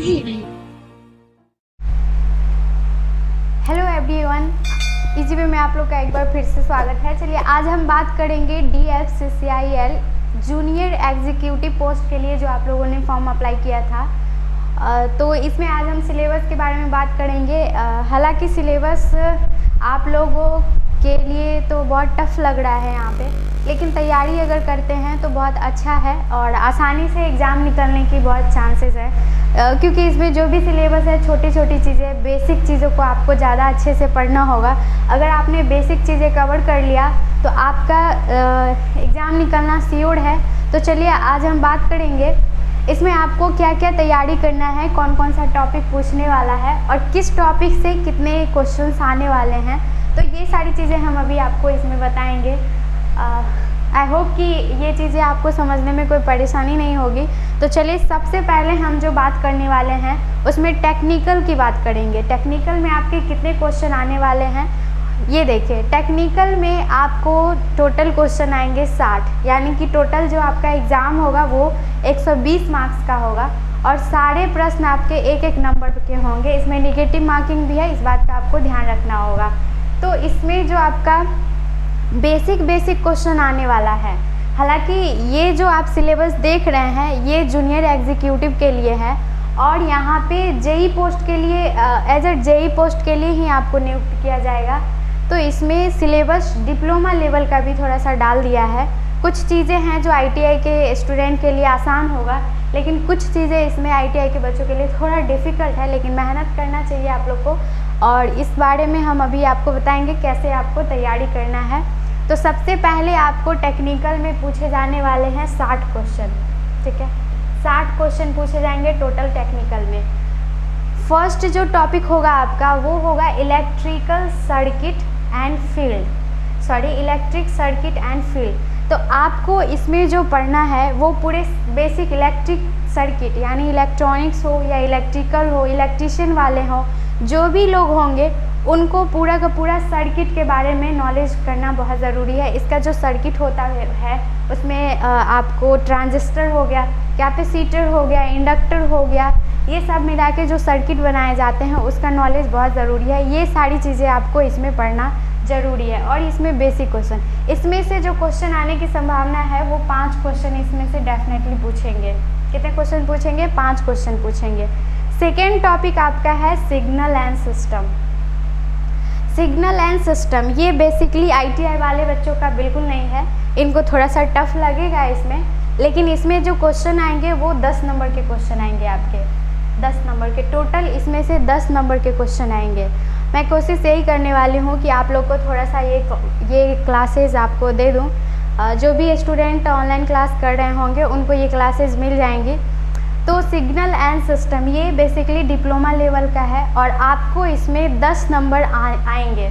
Hello everyone, Easyway में आप लोग का एक बार फिर से स्वागत है। चलिए आज हम बात करेंगे DFCCIL जूनियर एग्जीक्यूटिव पोस्ट के लिए जो आप लोगों ने फॉर्म अप्लाई किया था। तो इसमें आज हम सिलेबस के बारे में बात करेंगे। हालांकि सिलेबस आप लोगों के लिए तो बहुत टफ लग रहा है यहाँ पे, लेकिन तैयारी अगर करते हैं तो बहुत अच्छा है और आसानी से एग्ज़ाम निकलने की बहुत चांसेस है, क्योंकि इसमें जो भी सिलेबस है छोटी छोटी चीज़ें, बेसिक चीज़ों को आपको ज़्यादा अच्छे से पढ़ना होगा। अगर आपने बेसिक चीज़ें कवर कर लिया तो आपका एग्ज़ाम निकलना श्योर है। तो चलिए आज हम बात करेंगे इसमें आपको क्या क्या तैयारी करना है, कौन कौन सा टॉपिक पूछने वाला है और किस टॉपिक से कितने क्वेश्चंस आने वाले हैं। तो ये सारी चीज़ें हम अभी आपको इसमें बताएंगे। आई होप कि ये चीज़ें आपको समझने में कोई परेशानी नहीं होगी। तो चलिए सबसे पहले हम जो बात करने वाले हैं उसमें टेक्निकल की बात करेंगे। टेक्निकल में आपके कितने क्वेश्चन आने वाले हैं ये देखिए। टेक्निकल में आपको टोटल क्वेश्चन आएंगे 60, यानी कि टोटल जो आपका एग्ज़ाम होगा वो 120 मार्क्स का होगा और सारे प्रश्न आपके एक एक नंबर के होंगे। इसमें नेगेटिव मार्किंग भी है, इस बात का आपको ध्यान रखना होगा। तो इसमें जो आपका बेसिक क्वेश्चन आने वाला है, हालांकि ये जो आप सिलेबस देख रहे हैं ये जूनियर एग्जीक्यूटिव के लिए है और यहाँ पे जेई पोस्ट के लिए एज ए जेई पोस्ट के लिए ही आपको नियुक्त किया जाएगा। तो इसमें सिलेबस डिप्लोमा लेवल का भी थोड़ा सा डाल दिया है। कुछ चीज़ें हैं जो ITI के स्टूडेंट के लिए आसान होगा, लेकिन कुछ चीज़ें इसमें ITI के बच्चों के लिए थोड़ा डिफ़िकल्ट है, लेकिन मेहनत करना चाहिए आप लोग को। और इस बारे में हम अभी आपको बताएंगे कैसे आपको तैयारी करना है। तो सबसे पहले आपको टेक्निकल में पूछे जाने वाले हैं 60 क्वेश्चन, ठीक है। 60 क्वेश्चन पूछे जाएंगे टोटल टेक्निकल में। फर्स्ट जो टॉपिक होगा आपका वो होगा इलेक्ट्रिक सर्किट एंड फील्ड। तो आपको इसमें जो पढ़ना है वो पूरे बेसिक इलेक्ट्रिक सर्किट, यानी इलेक्ट्रॉनिक्स हो या इलेक्ट्रिकल हो, इलेक्ट्रिशियन वाले हों, जो भी लोग होंगे उनको पूरा का पूरा सर्किट के बारे में नॉलेज करना बहुत ज़रूरी है। इसका जो सर्किट होता है उसमें आपको ट्रांजिस्टर हो गया, कैपेसिटर हो गया, इंडक्टर हो गया, ये सब मिला के जो सर्किट बनाए जाते हैं उसका नॉलेज बहुत ज़रूरी है। ये सारी चीज़ें आपको इसमें पढ़ना ज़रूरी है। और इसमें बेसिक क्वेश्चन, इसमें से जो क्वेश्चन आने की संभावना है वो 5 क्वेश्चन इसमें से डेफिनेटली पूछेंगे। कितने क्वेश्चन पूछेंगे? 5 क्वेश्चन पूछेंगे। सेकेंड टॉपिक आपका है signal and system. Signal and system ये बेसिकली ITI वाले बच्चों का बिल्कुल नहीं है, इनको थोड़ा सा टफ लगेगा इसमें, लेकिन इसमें जो क्वेश्चन आएंगे वो 10 नंबर के क्वेश्चन आएंगे आपके, 10 नंबर के टोटल। इसमें से 10 नंबर के क्वेश्चन आएंगे। मैं कोशिश यही करने वाली हूँ कि आप लोग को थोड़ा सा ये क्लासेस आपको दे दूँ। जो भी स्टूडेंट ऑनलाइन क्लास कर रहे होंगे उनको ये क्लासेस मिल जाएंगी। तो सिग्नल एंड सिस्टम ये बेसिकली डिप्लोमा लेवल का है और आपको इसमें 10 नंबर आएंगे।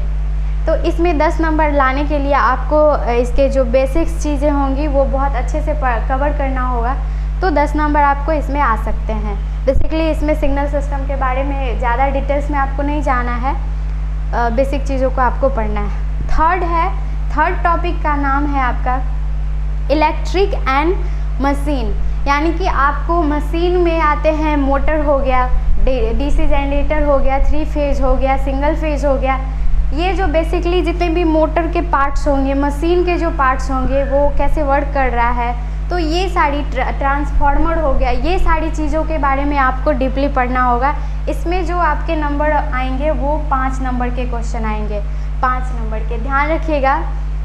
तो इसमें 10 नंबर लाने के लिए आपको इसके जो बेसिक्स चीज़ें होंगी वो बहुत अच्छे से कवर करना होगा। तो 10 नंबर आपको इसमें आ सकते हैं। बेसिकली इसमें सिग्नल सिस्टम के बारे में ज़्यादा डिटेल्स में आपको नहीं जाना है, बेसिक चीज़ों को आपको पढ़ना है। थर्ड टॉपिक का नाम है आपका इलेक्ट्रिक एंड मशीन, यानी कि आपको मशीन में आते हैं मोटर हो गया, DC जनरेटर हो गया, 3 फेज हो गया, सिंगल फेज हो गया। ये जो बेसिकली जितने भी मोटर के पार्ट्स होंगे, मशीन के जो पार्ट्स होंगे वो कैसे वर्क कर रहा है, तो ये सारी ट्रांसफार्मर हो गया, ये सारी चीज़ों के बारे में आपको डीपली पढ़ना होगा। इसमें जो आपके नंबर आएंगे वो 5 नंबर के क्वेश्चन आएंगे, 5 नंबर के। ध्यान रखिएगा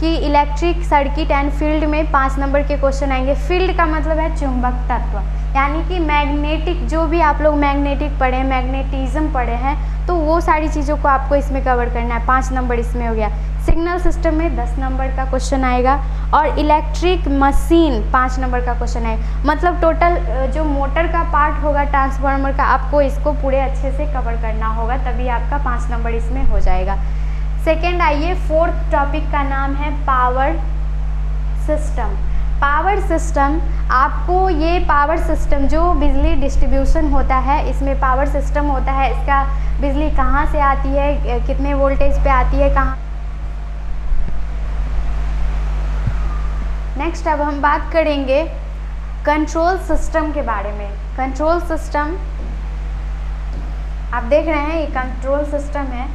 कि इलेक्ट्रिक सर्किट एंड फील्ड में 5 नंबर के क्वेश्चन आएंगे। फील्ड का मतलब है चुंबक तत्व, यानी कि मैग्नेटिक, जो भी आप लोग मैग्नेटिक पढ़े, मैग्नेटिज्म पढ़े हैं, तो वो सारी चीज़ों को आपको इसमें कवर करना है। 5 नंबर इसमें हो गया। सिग्नल सिस्टम में 10 नंबर का क्वेश्चन आएगा और इलेक्ट्रिक मशीन 5 नंबर का क्वेश्चन आएगा। मतलब टोटल जो मोटर का पार्ट होगा ट्रांसफार्मर का, आपको इसको पूरे अच्छे से कवर करना होगा, तभी आपका 5 नंबर इसमें हो जाएगा। सेकेंड आइए, फोर्थ टॉपिक का नाम है पावर सिस्टम। पावर सिस्टम, आपको ये पावर सिस्टम जो बिजली डिस्ट्रीब्यूशन होता है, इसमें पावर सिस्टम होता है, इसका बिजली कहाँ से आती है, कितने वोल्टेज पे आती है, कहाँ। नेक्स्ट अब हम बात करेंगे कंट्रोल सिस्टम के बारे में। कंट्रोल सिस्टम आप देख रहे हैं ये कंट्रोल सिस्टम है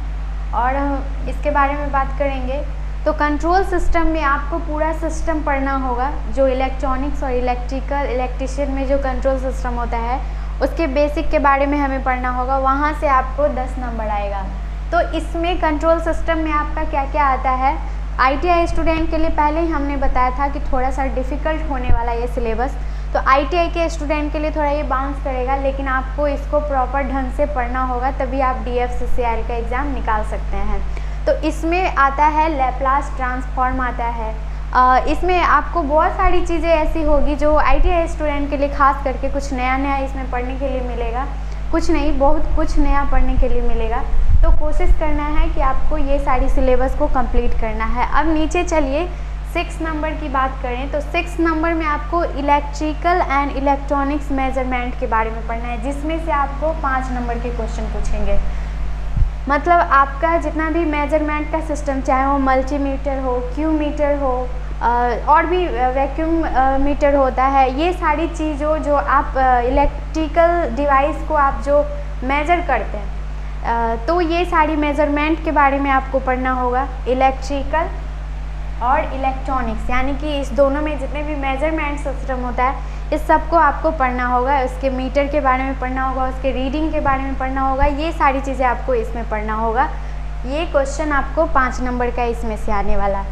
और हम इसके बारे में बात करेंगे। तो कंट्रोल सिस्टम में आपको पूरा सिस्टम पढ़ना होगा, जो इलेक्ट्रॉनिक्स और इलेक्ट्रिशियन में जो कंट्रोल सिस्टम होता है उसके बेसिक के बारे में हमें पढ़ना होगा, वहाँ से आपको 10 नंबर आएगा। तो इसमें कंट्रोल सिस्टम में आपका क्या क्या आता है, ITI स्टूडेंट के लिए पहले ही हमने बताया था कि थोड़ा सा डिफ़िकल्ट होने वाला ये सिलेबस, तो ITI के स्टूडेंट के लिए थोड़ा ये बाउंस करेगा, लेकिन आपको इसको प्रॉपर ढंग से पढ़ना होगा, तभी आप DF-CCRE का एग्ज़ाम निकाल सकते हैं। तो इसमें आता है लैप्लास ट्रांसफॉर्म आता है। इसमें आपको बहुत सारी चीज़ें ऐसी होगी जो ITI स्टूडेंट के लिए खास करके कुछ नया इसमें पढ़ने के लिए मिलेगा, कुछ नहीं बहुत कुछ नया पढ़ने के लिए मिलेगा। तो कोशिश करना है कि आपको ये सारी सिलेबस को कंप्लीट करना है। अब नीचे चलिए 6 नंबर की बात करें तो 6 नंबर में आपको इलेक्ट्रिकल एंड इलेक्ट्रॉनिक्स मेजरमेंट के बारे में पढ़ना है, जिसमें से आपको 5 नंबर के क्वेश्चन पूछेंगे। मतलब आपका जितना भी मेजरमेंट का सिस्टम, चाहे वो मल्टीमीटर हो, क्यू मीटर हो, और भी वैक्यूम मीटर होता है, ये सारी चीज़ों जो आप इलेक्ट्रिकल डिवाइस को आप जो मेजर करते हैं, तो ये सारी मेजरमेंट के बारे में आपको पढ़ना होगा। इलेक्ट्रिकल और इलेक्ट्रॉनिक्स यानी कि इस दोनों में जितने भी मेजरमेंट सिस्टम होता है इस सबको आपको पढ़ना होगा, उसके मीटर के बारे में पढ़ना होगा, उसके रीडिंग के बारे में पढ़ना होगा, ये सारी चीज़ें आपको इसमें पढ़ना होगा। ये क्वेश्चन आपको 5 नंबर का इसमें से आने वाला।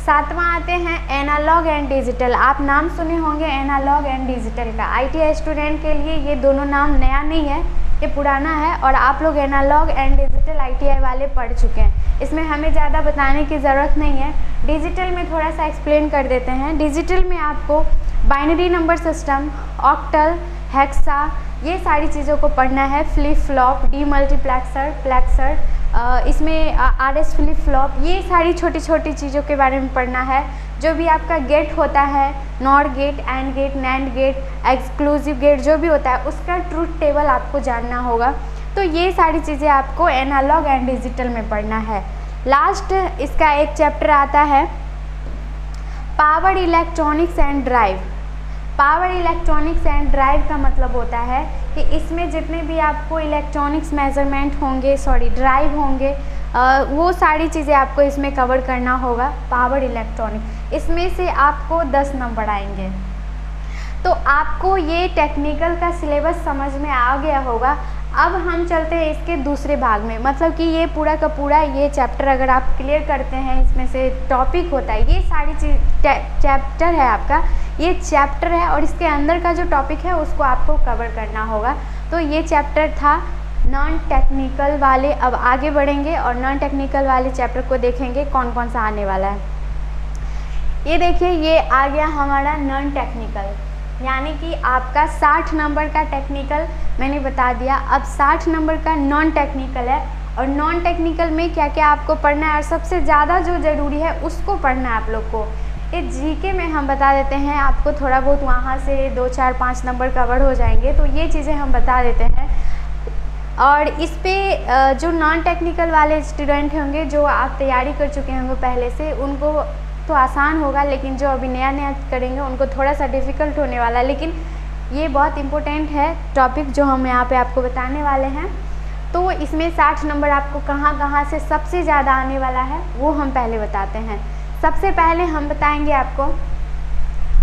7वां आते हैं एनालॉग एंड डिजिटल। आप नाम सुने होंगे एनालॉग एंड डिजिटल का, ITI स्टूडेंट के लिए ये दोनों नाम नया नहीं है, ये पुराना है और आप लोग एनालॉग एंड डिजिटल ITI वाले पढ़ चुके हैं, इसमें हमें ज़्यादा बताने की ज़रूरत नहीं है। डिजिटल में थोड़ा सा एक्सप्लेन कर देते हैं। डिजिटल में आपको binary number system, octal, hexa, ये सारी चीज़ों को पढ़ना है। फ्लिप फ्लॉप, डीमल्टीप्लेक्सर, प्लेक्सर, इसमें RS फ्लिप फ्लॉप, ये सारी छोटी छोटी चीज़ों के बारे में पढ़ना है। जो भी आपका गेट होता है, NOR gate, AND gate, NAND gate, exclusive gate, जो भी होता है उसका ट्रूथ टेबल आपको जानना होगा। तो ये सारी चीज़ें आपको एनालॉग एंड डिजिटल में पढ़ना है। लास्ट इसका एक चैप्टर आता है power electronics and drive. Power electronics and drive का मतलब होता है कि इसमें जितने भी आपको इलेक्ट्रॉनिक्स मेजरमेंट होंगे, ड्राइव होंगे, वो सारी चीज़ें आपको इसमें कवर करना होगा। पावर इलेक्ट्रॉनिक, इसमें से आपको 10 नंबर आएंगे। तो आपको ये टेक्निकल का सिलेबस समझ में आ गया होगा। अब हम चलते हैं इसके दूसरे भाग में, मतलब कि ये पूरा का पूरा ये चैप्टर अगर आप क्लियर करते हैं, इसमें से टॉपिक होता है, ये सारी चीज़ चैप्टर है आपका, ये चैप्टर है और इसके अंदर का जो टॉपिक है उसको आपको कवर करना होगा। तो ये चैप्टर था नॉन टेक्निकल वाले। अब आगे बढ़ेंगे और नॉन टेक्निकल वाले चैप्टर को देखेंगे कौन कौन सा आने वाला है। ये देखिए, ये आ गया हमारा नॉन टेक्निकल, यानी कि आपका 60 नंबर का टेक्निकल मैंने बता दिया। अब 60 नंबर का नॉन टेक्निकल है, और नॉन टेक्निकल में क्या क्या आपको पढ़ना है और सबसे ज़्यादा जो ज़रूरी है उसको पढ़ना है आप लोग को। ये GK में हम बता देते हैं आपको, थोड़ा बहुत वहाँ से 2, 4, 5 नंबर कवर हो जाएंगे, तो ये चीज़ें हम बता देते हैं। और इस पे जो नॉन टेक्निकल वाले स्टूडेंट होंगे, जो आप तैयारी कर चुके होंगे पहले से, उनको तो आसान होगा, लेकिन जो अभी नया करेंगे उनको थोड़ा सा डिफ़िकल्ट होने वाला है। लेकिन ये बहुत इम्पोर्टेंट है टॉपिक जो हम यहाँ पे आपको बताने वाले हैं। तो इसमें 60 नंबर आपको कहाँ कहाँ से सबसे ज़्यादा आने वाला है वो हम पहले बताते हैं। सबसे पहले हम बताएंगे आपको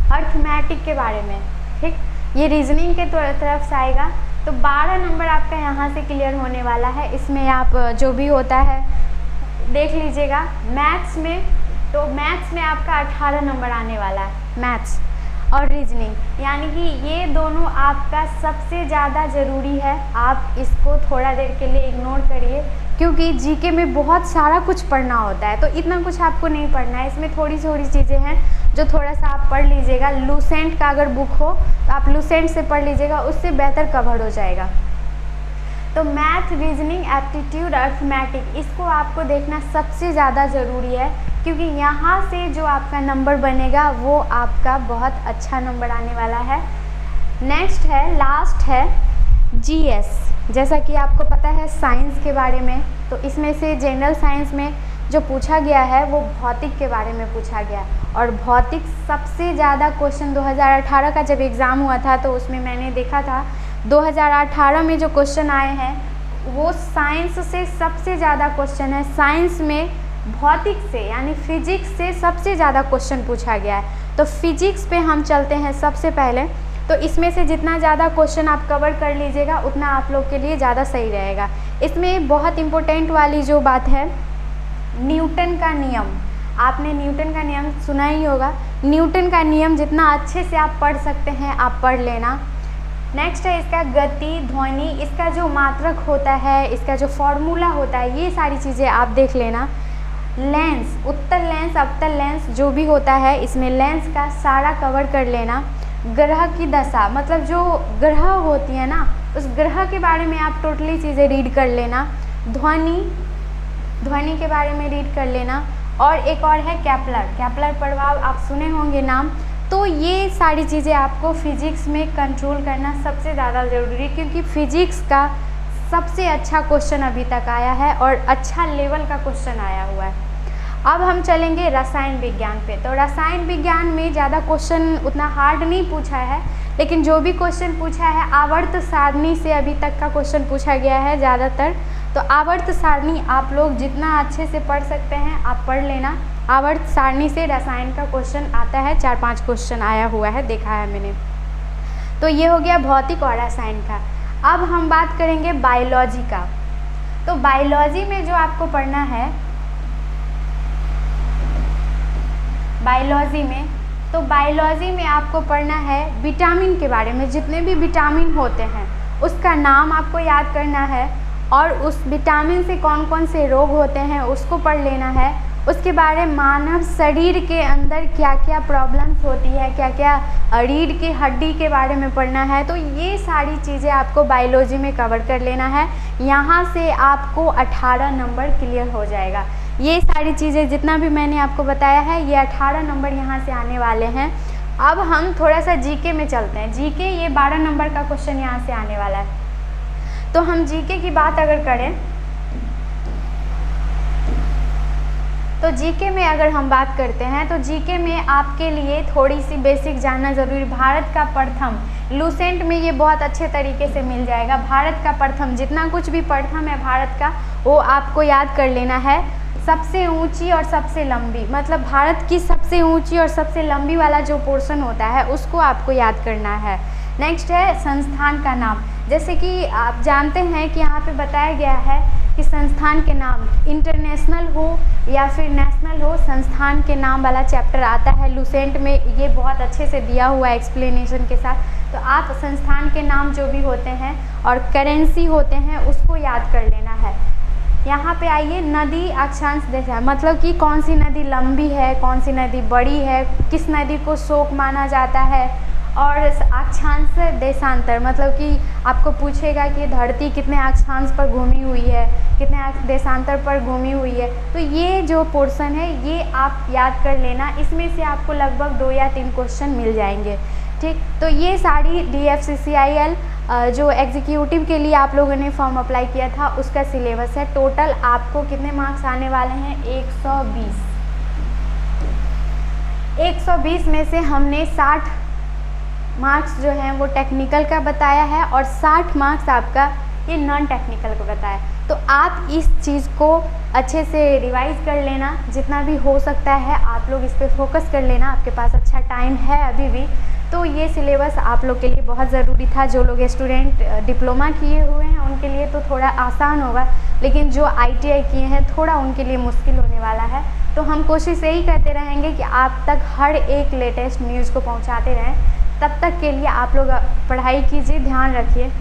अर्थमेटिक के बारे में, ठीक। ये रीजनिंग के तरफ से आएगा, तो 12 नंबर आपका यहाँ से क्लियर होने वाला है। इसमें आप जो भी होता है देख लीजिएगा। मैथ्स में, तो मैथ्स में आपका 18 नंबर आने वाला है, मैथ्स और रीजनिंग, यानी कि ये दोनों आपका सबसे ज़्यादा ज़रूरी है। आप इसको थोड़ा देर के लिए इग्नोर करिए, क्योंकि GK में बहुत सारा कुछ पढ़ना होता है, तो इतना कुछ आपको नहीं पढ़ना है। इसमें थोड़ी थोड़ी चीज़ें हैं जो थोड़ा सा आप पढ़ लीजिएगा। लूसेंट का अगर बुक हो तो आप लूसेंट से पढ़ लीजिएगा, उससे बेहतर कवर हो जाएगा। तो मैथ, रीजनिंग, एप्टीट्यूड, अर्थमेटिक, इसको आपको देखना सबसे ज़्यादा ज़रूरी है, क्योंकि यहाँ से जो आपका नंबर बनेगा वो आपका बहुत अच्छा नंबर आने वाला है। नेक्स्ट है, लास्ट है GS। जैसा कि आपको पता है साइंस के बारे में, तो इसमें से जनरल साइंस में जो पूछा गया है वो भौतिक के बारे में पूछा गया, और भौतिक सबसे ज़्यादा क्वेश्चन 2018 का जब एग्ज़ाम हुआ था तो उसमें मैंने देखा था 2018 में जो क्वेश्चन आए हैं वो साइंस से सबसे ज़्यादा क्वेश्चन है। साइंस में भौतिक से यानी फिजिक्स से सबसे ज़्यादा क्वेश्चन पूछा गया है। तो फिजिक्स पे हम चलते हैं सबसे पहले। तो इसमें से जितना ज़्यादा क्वेश्चन आप कवर कर लीजिएगा उतना आप लोग के लिए ज़्यादा सही रहेगा। इसमें बहुत इम्पोर्टेंट वाली जो बात है, न्यूटन का नियम। आपने न्यूटन का नियम सुना ही होगा। न्यूटन का नियम जितना अच्छे से आप पढ़ सकते हैं आप पढ़ लेना। नेक्स्ट है इसका गति, ध्वनि, इसका जो मात्रक होता है, इसका जो फॉर्मूला होता है, ये सारी चीज़ें आप देख लेना। लेंस, उत्तल लेंस, अवतल लेंस जो भी होता है इसमें लेंस का सारा कवर कर लेना। ग्रह की दशा, मतलब जो ग्रह होती है ना, उस ग्रह के बारे में आप टोटली चीज़ें रीड कर लेना। ध्वनि, ध्वनि के बारे में रीड कर लेना। और एक और है केपलर, केपलर प्रभाव आप सुने होंगे नाम। तो ये सारी चीज़ें आपको फिजिक्स में कंट्रोल करना सबसे ज़्यादा ज़रूरी है, क्योंकि फिजिक्स का सबसे अच्छा क्वेश्चन अभी तक आया है और अच्छा लेवल का क्वेश्चन आया हुआ है। अब हम चलेंगे रसायन विज्ञान पे। तो रसायन विज्ञान में ज़्यादा क्वेश्चन उतना हार्ड नहीं पूछा है, लेकिन जो भी क्वेश्चन पूछा है आवर्त सारणी से अभी तक का क्वेश्चन पूछा गया है ज़्यादातर। तो आवर्त सारणी आप लोग जितना अच्छे से पढ़ सकते हैं आप पढ़ लेना। आवर्त सारणी से रसायन का क्वेश्चन आता है, 4-5 क्वेश्चन आया हुआ है, देखा है मैंने। तो ये हो गया भौतिक और रसायन का। अब हम बात करेंगे बायोलॉजी का। तो बायोलॉजी में जो आपको पढ़ना है, बायोलॉजी में आपको पढ़ना है विटामिन के बारे में। जितने भी विटामिन होते हैं उसका नाम आपको याद करना है और उस विटामिन से कौन कौन से रोग होते हैं उसको पढ़ लेना है। उसके बारे में मानव शरीर के अंदर क्या क्या प्रॉब्लम्स होती है, क्या क्या रीढ़ की हड्डी के बारे में पढ़ना है। तो ये सारी चीज़ें आपको बायोलॉजी में कवर कर लेना है। यहाँ से आपको 18 नंबर क्लियर हो जाएगा। ये सारी चीज़ें जितना भी मैंने आपको बताया है ये 18 नंबर यहाँ से आने वाले हैं। अब हम थोड़ा सा जीके में चलते हैं। जीके ये 12 नंबर का क्वेश्चन यहाँ से आने वाला है। तो हम जीके की बात अगर करें तो जीके में अगर हम बात करते हैं तो जीके में आपके लिए थोड़ी सी बेसिक जानना ज़रूरी। भारत का प्रथम, लूसेंट में ये बहुत अच्छे तरीके से मिल जाएगा। भारत का प्रथम, जितना कुछ भी प्रथम है भारत का वो आपको याद कर लेना है। सबसे ऊंची और सबसे लंबी, मतलब भारत की सबसे ऊंची और सबसे लंबी वाला जो पोर्शन होता है उसको आपको याद करना है। नेक्स्ट है संस्थान का नाम। जैसे कि आप जानते हैं कि यहाँ पे बताया गया है कि संस्थान के नाम इंटरनेशनल हो या फिर नेशनल हो, संस्थान के नाम वाला चैप्टर आता है लूसेंट में। ये बहुत अच्छे से दिया हुआ है एक्सप्लेनेशन के साथ। तो आप संस्थान के नाम जो भी होते हैं और करेंसी होते हैं उसको याद कर लेना है। यहाँ पे आइए, नदी अक्षांश देशा, मतलब कि कौन सी नदी लंबी है, कौन सी नदी बड़ी है, किस नदी को शोक माना जाता है। और अक्षांश देशांतर, मतलब कि आपको पूछेगा कि धरती कितने अक्षांश पर घूमी हुई है, कितने देशांतर पर घूमी हुई है। तो ये जो पोर्शन है ये आप याद कर लेना। इसमें से आपको लगभग 2 या 3 क्वेश्चन मिल जाएंगे। ठीक, तो ये सारी DFCCIL जो एग्जीक्यूटिव के लिए आप लोगों ने फॉर्म अप्लाई किया था उसका सिलेबस है। टोटल आपको कितने मार्क्स आने वाले हैं? 120। 120 में से हमने 60 मार्क्स जो हैं वो टेक्निकल का बताया है और 60 मार्क्स आपका ये नॉन टेक्निकल को बताया। तो आप इस चीज़ को अच्छे से रिवाइज़ कर लेना, जितना भी हो सकता है आप लोग इस पर फोकस कर लेना। आपके पास अच्छा टाइम है अभी भी। तो ये सिलेबस आप लोग के लिए बहुत ज़रूरी था। जो लोग स्टूडेंट डिप्लोमा किए हुए हैं उनके लिए तो थोड़ा आसान होगा, लेकिन जो ITI किए हैं थोड़ा उनके लिए मुश्किल होने वाला है। तो हम कोशिश यही करते रहेंगे कि आप तक हर एक लेटेस्ट न्यूज़ को पहुंचाते रहें। तब तक के लिए आप लोग पढ़ाई कीजिए, ध्यान रखिए।